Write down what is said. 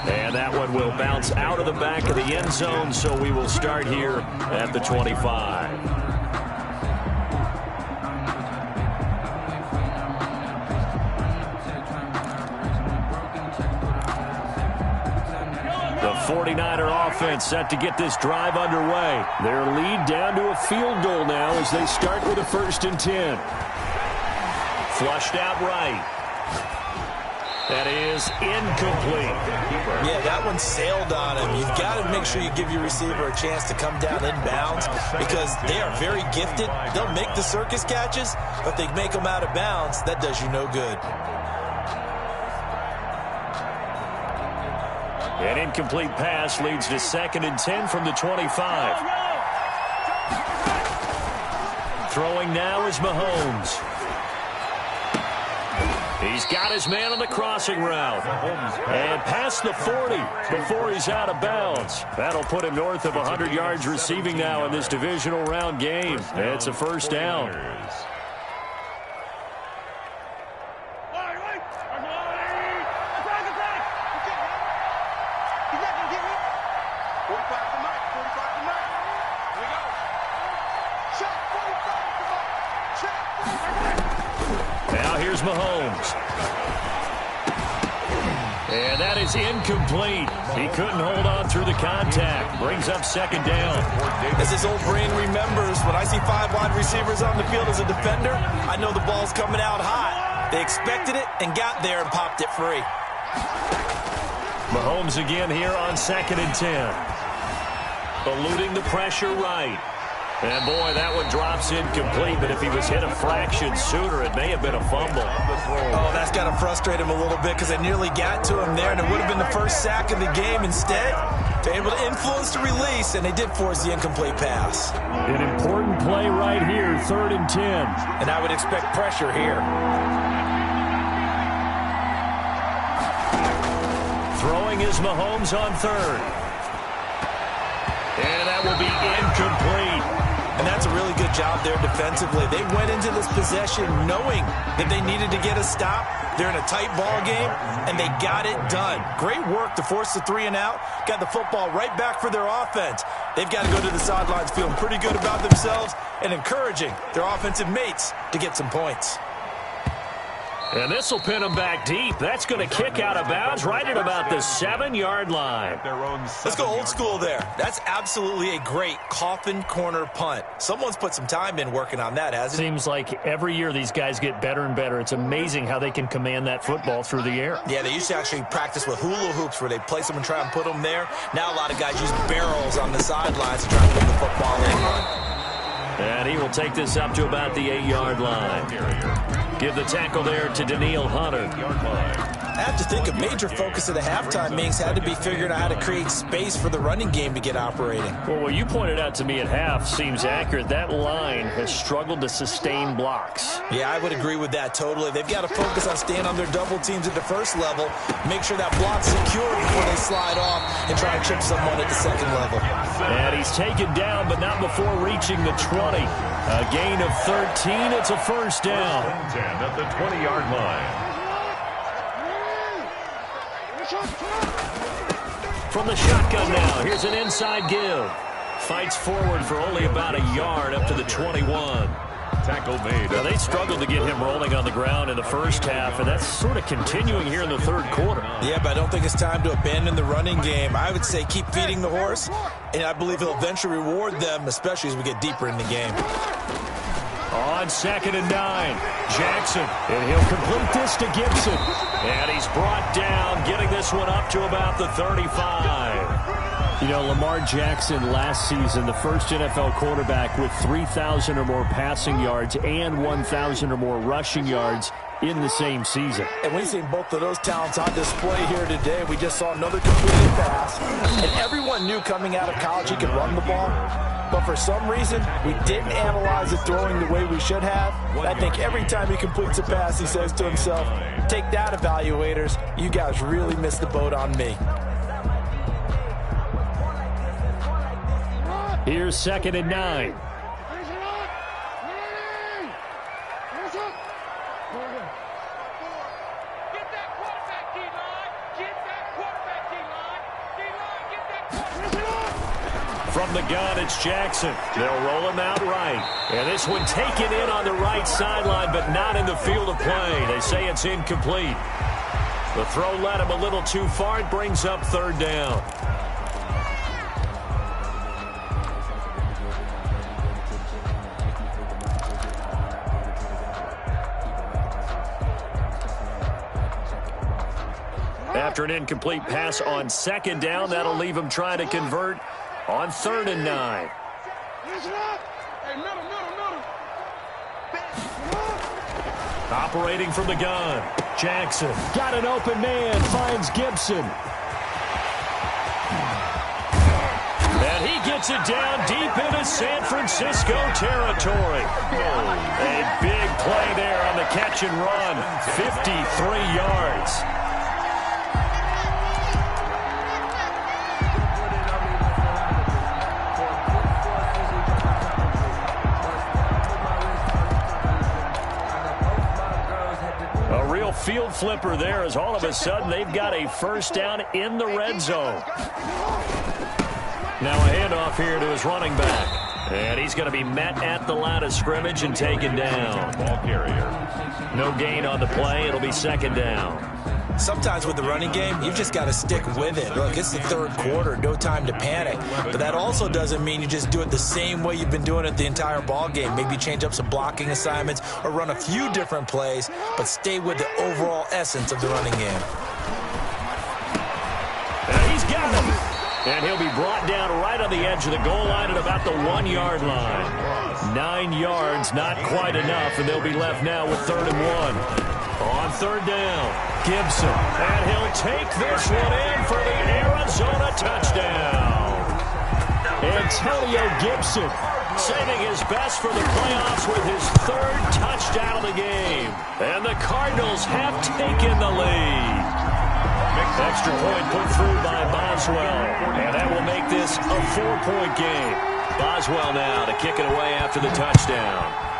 And that one will bounce out of the back of the end zone, so we will start here at the 25. The 49er offense set to get this drive underway. Their lead down to a field goal now as they start with a 1st and 10. Flushed out right. That is incomplete. Yeah, that one sailed on him. You've got to make sure you give your receiver a chance to come down inbounds because they are very gifted. They'll make the circus catches, but they make them out of bounds. That does you no good. An incomplete pass leads to 2nd and 10 from the 25. Throwing now is Mahomes. He's got his man on the crossing route. And past the 40 before he's out of bounds. That'll put him north of 100 yards receiving now in this divisional round game. It's a 1st down. Now here's Mahomes. And that is incomplete. He couldn't hold on through the contact. Brings up 2nd down. As his old brain remembers, when I see 5 wide receivers on the field as a defender, I know the ball's coming out hot. They expected it and got there and popped it free. Mahomes again here on 2nd and 10. Eluding the pressure right. And, boy, that one drops incomplete, but if he was hit a fraction sooner, it may have been a fumble. Oh, that's got to frustrate him a little bit because they nearly got to him there, and it would have been the first sack of the game. Instead, they're able to influence the release, and they did force the incomplete pass. An important play right here, 3rd and 10. And I would expect pressure here. Throwing is Mahomes on 3rd. And that will be incomplete. And that's a really good job there defensively. They went into this possession knowing that they needed to get a stop. They're in a tight ball game, and they got it done. Great work to force the 3 and out. Got the football right back for their offense. They've got to go to the sidelines feeling pretty good about themselves and encouraging their offensive mates to get some points. And this will pin them back deep. That's going to kick out of bounds right at about the 7-yard line. Let's go old school there. That's absolutely a great coffin corner punt. Someone's put some time in working on that, hasn't it? Seems like every year these guys get better and better. It's amazing how they can command that football through the air. Yeah, they used to actually practice with hula hoops where they place them and try and put them there. Now a lot of guys use barrels on the sidelines to try and put the football in. And he will take this up to about the 8-yard line. Give the tackle there to Daniil Hunter. I have to think a major focus of the halftime meetings had to be figuring out how to create space for the running game to get operating. Well, what you pointed out to me at half seems accurate. That line has struggled to sustain blocks. Yeah, I would agree with that totally. They've got to focus on staying on their double teams at the first level, make sure that block's secure before they slide off and try and chip someone at the second level. And he's taken down, but not before reaching the 20. A gain of 13. It's a 1st down. 10 at the 20-yard line. From the shotgun now, here's an inside give. Fights forward for only about a yard up to the 21. Tackle made. Now, they struggled to get him rolling on the ground in the first half, and that's sort of continuing here in the 3rd quarter. Yeah, but I don't think it's time to abandon the running game. I would say keep feeding the horse, and I believe he'll eventually reward them, especially as we get deeper in the game. On 2nd and 9, Jackson, and he'll complete this to Gibson. And he's brought down, getting this one up to about the 35. You know, Lamar Jackson last season, the first NFL quarterback with 3,000 or more passing yards and 1,000 or more rushing yards in the same season. And we've seen both of those talents on display here today. We just saw another completed pass. And everyone knew coming out of college he could run the ball. But for some reason, we didn't analyze the throwing the way we should have. And I think every time he completes a pass, he says to himself, take that, evaluators. You guys really missed the boat on me. Here's 2nd and 9. From the gun, it's Jackson. They'll roll him out right. And this one taken in on the right sideline, but not in the field of play. They say it's incomplete. The throw led him a little too far. It brings up third down. After an incomplete pass on second down, that'll leave him trying to convert on 3rd and 9. Operating from the gun, Jackson got an open man, finds Gibson. And he gets it down deep into San Francisco territory. A big play there on the catch and run, 53 yards. Field flipper there as all of a sudden they've got a first down in the red zone. Now a handoff here to his running back. And he's going to be met at the line of scrimmage and taken down. Ball carrier. No gain on the play. It'll be 2nd down. Sometimes with the running game, you've just got to stick with it. Look, it's the 3rd quarter, no time to panic. But that also doesn't mean you just do it the same way you've been doing it the entire ball game. Maybe change up some blocking assignments or run a few different plays, but stay with the overall essence of the running game. And he's got him. And he'll be brought down right on the edge of the goal line at about the 1-yard line. 9 yards, not quite enough, and they'll be left now with 3rd and 1. On 3rd down, Gibson, and he'll take this one in for the Arizona touchdown. Antonio Gibson saving his best for the playoffs with his 3rd touchdown of the game. And the Cardinals have taken the lead. Extra point put through by Boswell, and that will make this a 4-point game. Boswell now to kick it away after the touchdown.